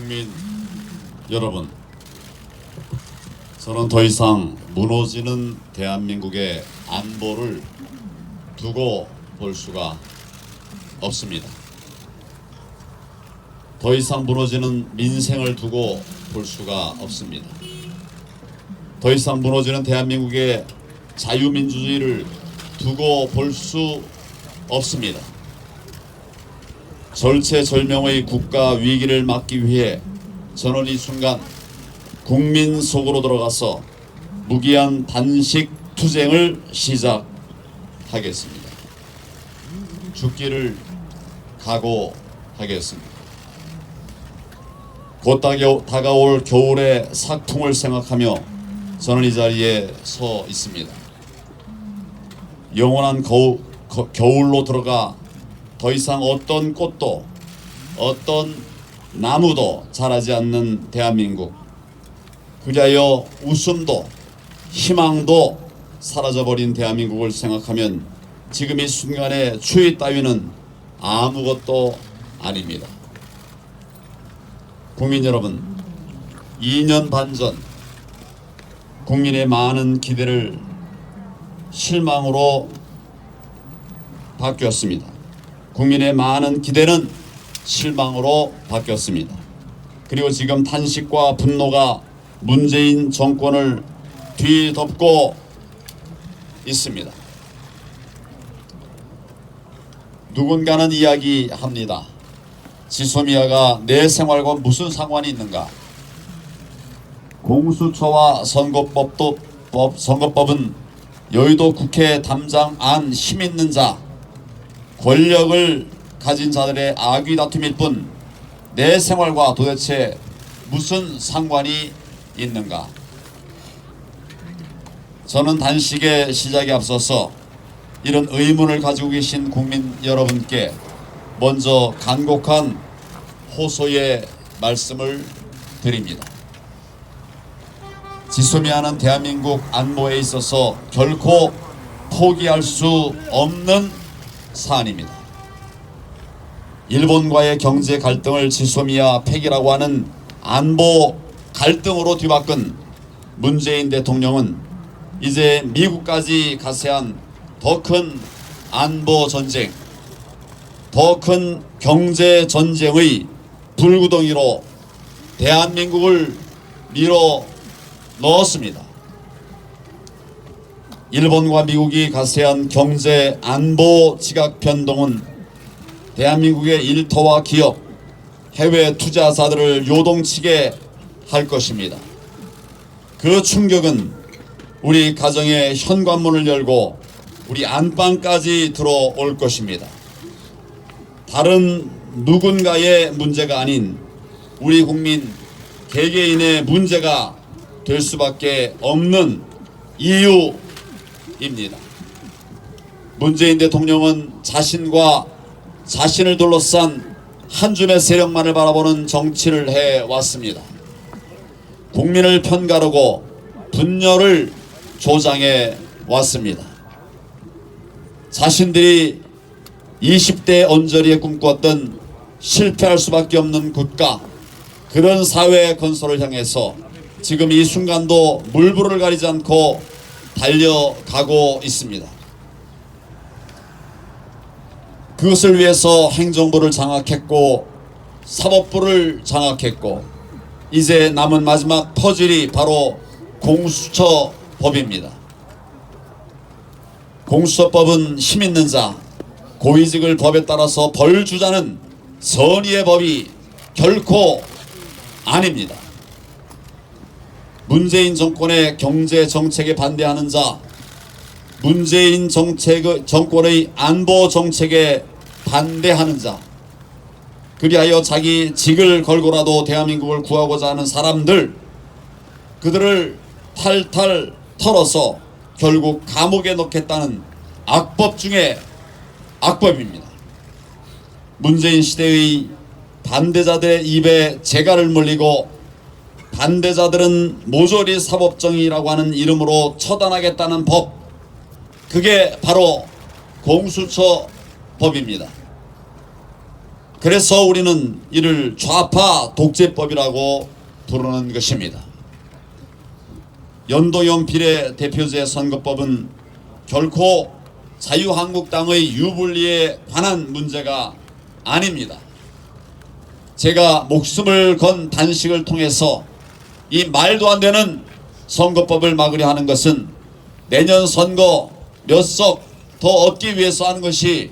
국민 여러분, 저는 더 이상 무너지는 대한민국의 안보를 두고 볼 수가 없습니다. 더 이상 무너지는 민생을 두고 볼 수가 없습니다. 더 이상 무너지는 대한민국의 자유민주주의를 두고 볼 수 없습니다. 절체절명의 국가 위기를 막기 위해 저는 이 순간 국민 속으로 들어가서 무기한 단식 투쟁을 시작하겠습니다. 죽기를 각오하겠습니다. 곧 다가올 겨울의 삭풍을 생각하며 저는 이 자리에 서 있습니다. 영원한 겨울로 들어가 더 이상 어떤 꽃도 어떤 나무도 자라지 않는 대한민국, 그리하여 웃음도 희망도 사라져버린 대한민국을 생각하면 지금 이 순간의 추위 따위는 아무것도 아닙니다. 국민 여러분, 2년 반 전 국민의 많은 기대를 실망으로 바뀌었습니다. 국민의 많은 기대는 실망으로 바뀌었습니다. 그리고 지금 탄식과 분노가 문재인 정권을 뒤덮고 있습니다. 누군가는 이야기합니다. 지소미아가 내 생활과 무슨 상관이 있는가? 공수처와 선거법은 여의도 국회 담당 안 힘 있는 자, 권력을 가진 자들의 악의 다툼일 뿐 내 생활과 도대체 무슨 상관이 있는가? 저는 단식의 시작에 앞서서 이런 의문을 가지고 계신 국민 여러분께 먼저 간곡한 호소의 말씀을 드립니다. 지소미아는 대한민국 안보에 있어서 결코 포기할 수 없는 사안입니다. 일본과의 경제 갈등을 지소미아 폐기라고 하는 안보 갈등으로 뒤바꾼 문재인 대통령은 이제 미국까지 가세한 더 큰 안보 전쟁, 더 큰 경제 전쟁의 불구덩이로 대한민국을 밀어 넣었습니다. 일본과 미국이 가세한 경제 안보 지각 변동은 대한민국의 일터와 기업, 해외 투자자들을 요동치게 할 것입니다. 그 충격은 우리 가정의 현관문을 열고 우리 안방까지 들어올 것입니다. 다른 누군가의 문제가 아닌 우리 국민 개개인의 문제가 될 수밖에 없는 이유입니다. 문재인 대통령은 자신과 자신을 둘러싼 한 줌의 세력만을 바라보는 정치를 해왔습니다. 국민을 편가르고 분열을 조장해 왔습니다. 자신들이 20대 언저리에 꿈꾸었던 실패할 수밖에 없는 국가, 그런 사회 건설을 향해서 지금 이 순간도 물불을 가리지 않고 달려가고 있습니다. 그것을 위해서 행정부를 장악했고 사법부를 장악했고 이제 남은 마지막 퍼즐이 바로 공수처법입니다. 공수처법은 힘있는 자, 고위직을 법에 따라서 벌 주자는 선의의 법이 결코 아닙니다. 문재인 정권의 경제 정책에 반대하는 자, 문재인 정권의 안보 정책에 반대하는 자, 그리하여 자기 직을 걸고라도 대한민국을 구하고자 하는 사람들, 그들을 탈탈 털어서 결국 감옥에 넣겠다는 악법 중에 악법입니다. 문재인 시대의 반대자들의 입에 재갈을 물리고 반대자들은 모조리 사법정의라고 하는 이름으로 처단하겠다는 법, 그게 바로 공수처법입니다. 그래서 우리는 이를 좌파 독재법이라고 부르는 것입니다. 연동형 비례대표제 선거법은 결코 자유한국당의 유불리에 관한 문제가 아닙니다. 제가 목숨을 건 단식을 통해서 이 말도 안 되는 선거법을 막으려 하는 것은 내년 선거 몇 석 더 얻기 위해서 하는 것이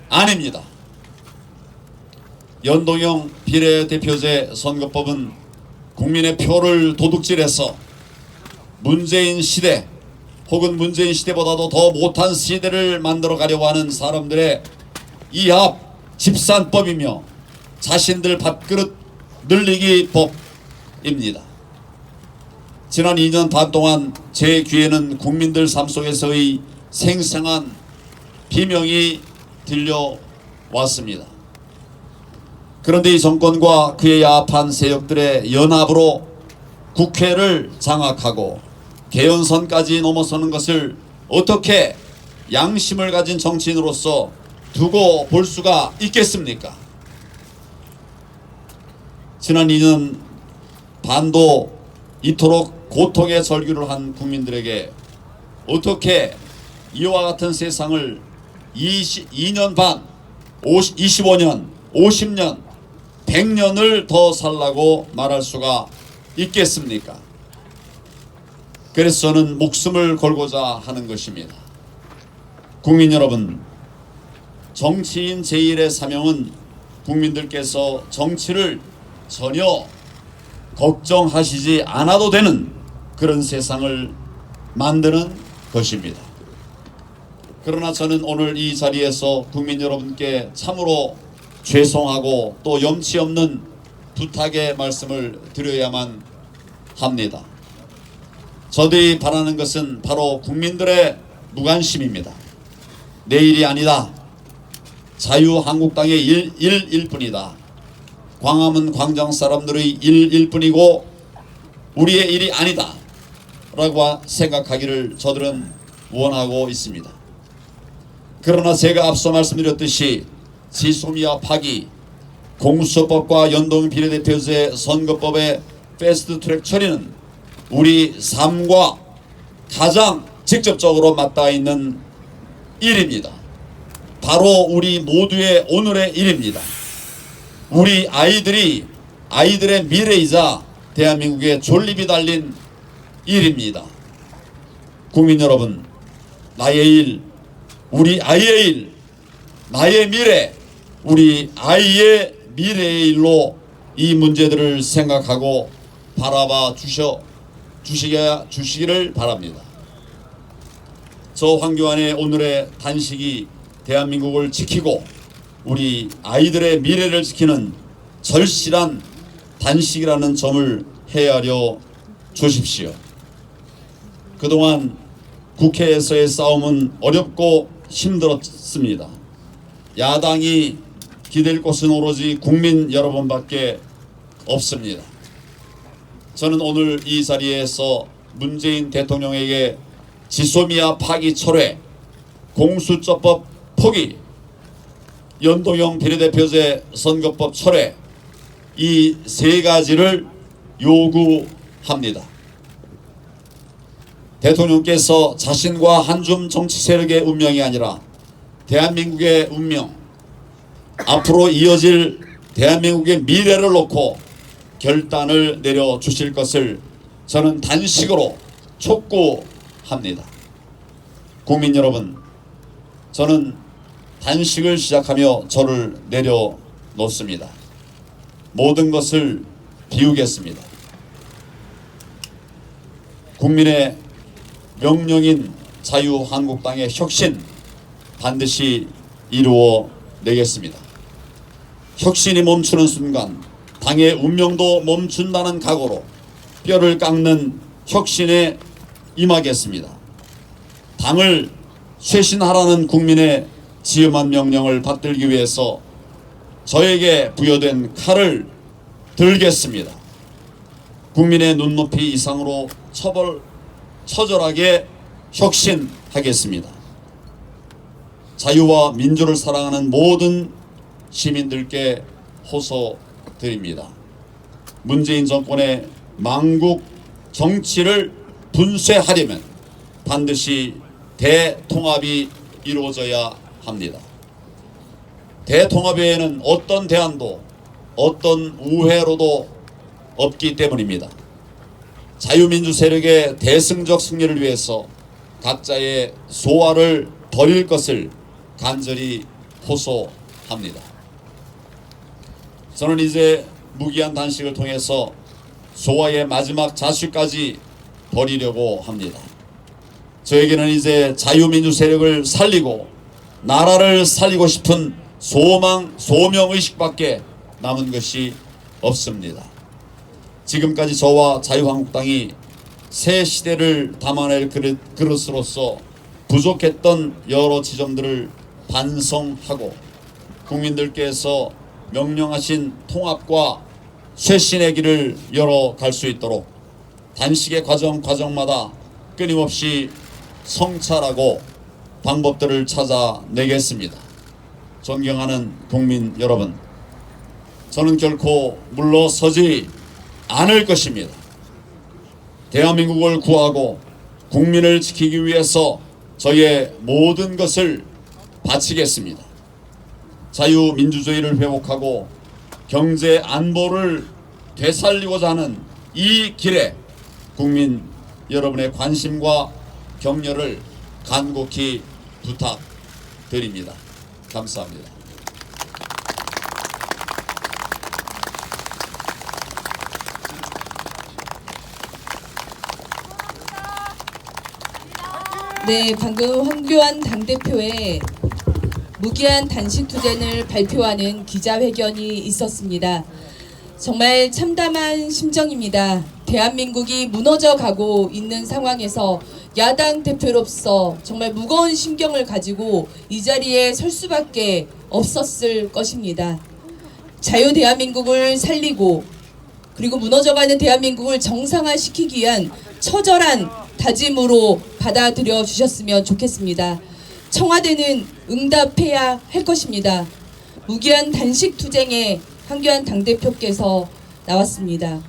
아닙니다. 연동형 비례대표제 선거법은 국민의 표를 도둑질해서 문재인 시대 혹은 문재인 시대보다도 더 못한 시대를 만들어 가려고 하는 사람들의 이합 집산법이며 자신들 밥그릇 늘리기 법입니다. 지난 2년 반 동안 제 귀에는 국민들 삶 속에서의 생생한 비명이 들려왔습니다. 그런데 이 정권과 그의 야합한 세력들의 연합으로 국회를 장악하고 개헌선까지 넘어서는 것을 어떻게 양심을 가진 정치인으로서 두고 볼 수가 있겠습니까? 지난 2년 반도 이토록 고통의 절규를 한 국민들에게 어떻게 이와 같은 세상을 2년 반, 25년, 50년, 100년을 더 살라고 말할 수가 있겠습니까? 그래서 저는 목숨을 걸고자 하는 것입니다. 국민 여러분, 정치인 제1의 사명은 국민들께서 정치를 전혀 걱정하시지 않아도 되는 그런 세상을 만드는 것입니다. 그러나 저는 오늘 이 자리에서 국민 여러분께 참으로 죄송하고 또 염치 없는 부탁의 말씀을 드려야만 합니다. 저들이 바라는 것은 바로 국민들의 무관심입니다. 내 일이 아니다. 자유한국당의 일일 뿐이다. 광화문 광장 사람들의 일일 뿐이고 우리의 일이 아니다 라고 생각하기를 저들은 원하고 있습니다. 그러나 제가 앞서 말씀드렸듯이 지소미아 파기, 공수처법과 연동 비례대표제 선거법의 패스트트랙 처리는 우리 삶과 가장 직접적으로 맞닿아 있는 일입니다. 바로 우리 모두의 오늘의 일입니다. 우리 아이들의 미래이자 대한민국의 존립이 달린 일입니다. 국민 여러분, 나의 일, 우리 아이의 일, 나의 미래, 우리 아이의 미래의 일로 이 문제들을 생각하고 바라봐 주시기를 바랍니다. 저 황교안의 오늘의 단식이 대한민국을 지키고 우리 아이들의 미래를 지키는 절실한 단식이라는 점을 헤아려 주십시오. 그동안 국회에서의 싸움은 어렵고 힘들었습니다. 야당이 기댈 곳은 오로지 국민 여러분밖에 없습니다. 저는 오늘 이 자리에서 문재인 대통령에게 지소미아 파기 철회, 공수처법 포기, 연동형 비례대표제 선거법 철회, 이 세 가지를 요구합니다. 대통령께서 자신과 한 줌 정치 세력의 운명이 아니라 대한민국의 운명, 앞으로 이어질 대한민국의 미래를 놓고 결단을 내려주실 것을 저는 단식으로 촉구합니다. 국민 여러분, 저는 단식을 시작하며 저를 내려놓습니다. 모든 것을 비우겠습니다. 국민의 명령인 자유한국당의 혁신 반드시 이루어내겠습니다. 혁신이 멈추는 순간 당의 운명도 멈춘다는 각오로 뼈를 깎는 혁신에 임하겠습니다. 당을 쇄신하라는 국민의 지엄한 명령을 받들기 위해서 저에게 부여된 칼을 들겠습니다. 국민의 눈높이 이상으로 처절하게 혁신하겠습니다. 자유와 민주를 사랑하는 모든 시민들께 호소드립니다. 문재인 정권의 망국 정치를 분쇄하려면 반드시 대통합이 이루어져야 합니다. 대통합 외에는 어떤 대안도 어떤 우회로도 없기 때문입니다. 자유민주 세력의 대승적 승리를 위해서 각자의 소화를 버릴 것을 간절히 호소합니다. 저는 이제 무기한 단식을 통해서 소화의 마지막 자취까지 버리려고 합니다. 저에게는 이제 자유민주 세력을 살리고 나라를 살리고 싶은 소망, 소명의식밖에 남은 것이 없습니다. 지금까지 저와 자유한국당이 새 시대를 담아낼 그릇으로서 부족했던 여러 지점들을 반성하고 국민들께서 명령하신 통합과 쇄신의 길을 열어갈 수 있도록 단식의 과정마다 끊임없이 성찰하고 방법들을 찾아내겠습니다. 존경하는 국민 여러분, 저는 결코 물러서지 않을 것입니다. 대한민국을 구하고 국민을 지키기 위해서 저의 모든 것을 바치겠습니다. 자유민주주의를 회복하고 경제 안보를 되살리고자 하는 이 길에 국민 여러분의 관심과 격려를 간곡히 부탁드립니다. 감사합니다. 네, 방금 황교안 당대표의 무기한 단식 투쟁을 발표하는 기자회견이 있었습니다. 정말 참담한 심정입니다. 대한민국이 무너져가고 있는 상황에서 야당 대표로서 정말 무거운 심경을 가지고 이 자리에 설 수밖에 없었을 것입니다. 자유 대한민국을 살리고 그리고 무너져가는 대한민국을 정상화시키기 위한 처절한 다짐으로 받아들여 주셨으면 좋겠습니다. 청와대는 응답해야 할 것입니다. 무기한 단식 투쟁에 황교안 당대표께서 나왔습니다.